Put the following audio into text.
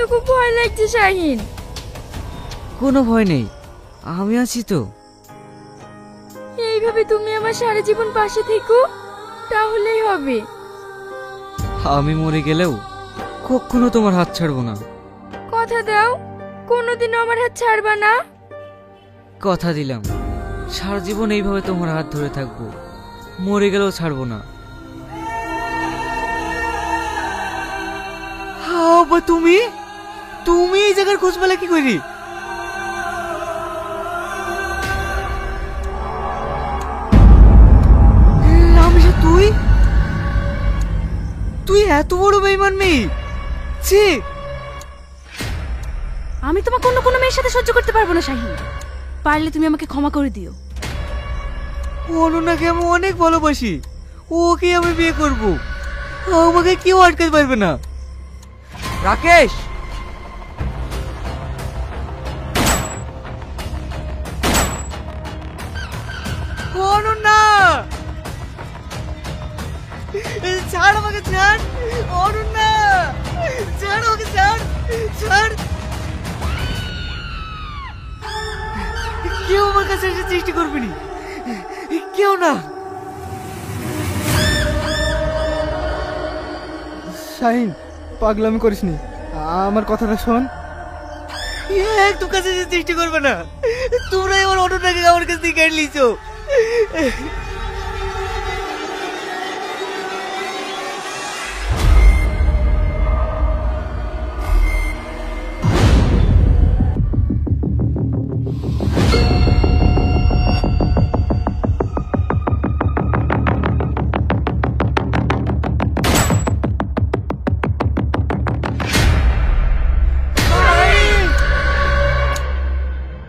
কিন্তু খুব ভয় লাগছে শাহিন। কোনো ভয় নেই, আমি আছি তো। এইভাবে তুমি আমার সারা জীবন পাশে থেকো, তাহলেই হবে। আমি মরে গেলেও কখনো তোমার হাত ছাড়বো না। কথা দাও, কোনোদিনও আমার হাত ছাড়বা না। কথা দিলাম, সারা জীবন এইভাবে তোমার হাত ধরে থাকবো, মরে গেলেও ছাড়বো না। বাবা, তুমি তুমি এই জায়গার খোঁজ পেলে কি করি? রামেশা, তুই তুই এত বড় বেঈমান মেয়ে? ছি! আমি তোমাকে অন্য কোনো মেয়ের সাথে সহ্য করতে পারবো না শাহিন, পারলে তুমি আমাকে ক্ষমা করে দিও। অনন্যাকে আমি অনেক ভালোবাসি, ওকে আমি বিয়ে করব, আমাকে কেউ আটকাতে পারবে না। রাকেশ, অনন্যা, ছাড় আমাকে, ছাড় অনন্যা, ছাড় আমাকে, ছাড় ছাড়। কেউ আমার কাছে এসে চেষ্টা করবে না, কেউ না। শাহিন, পাগলামি করিসনি, আমার কথাটা শোন। একটু কাছে চেষ্টা করবে না, তোমরাই আমার অনন্যাকে আমার কাছ থেকে কেড়ে নিয়েছো।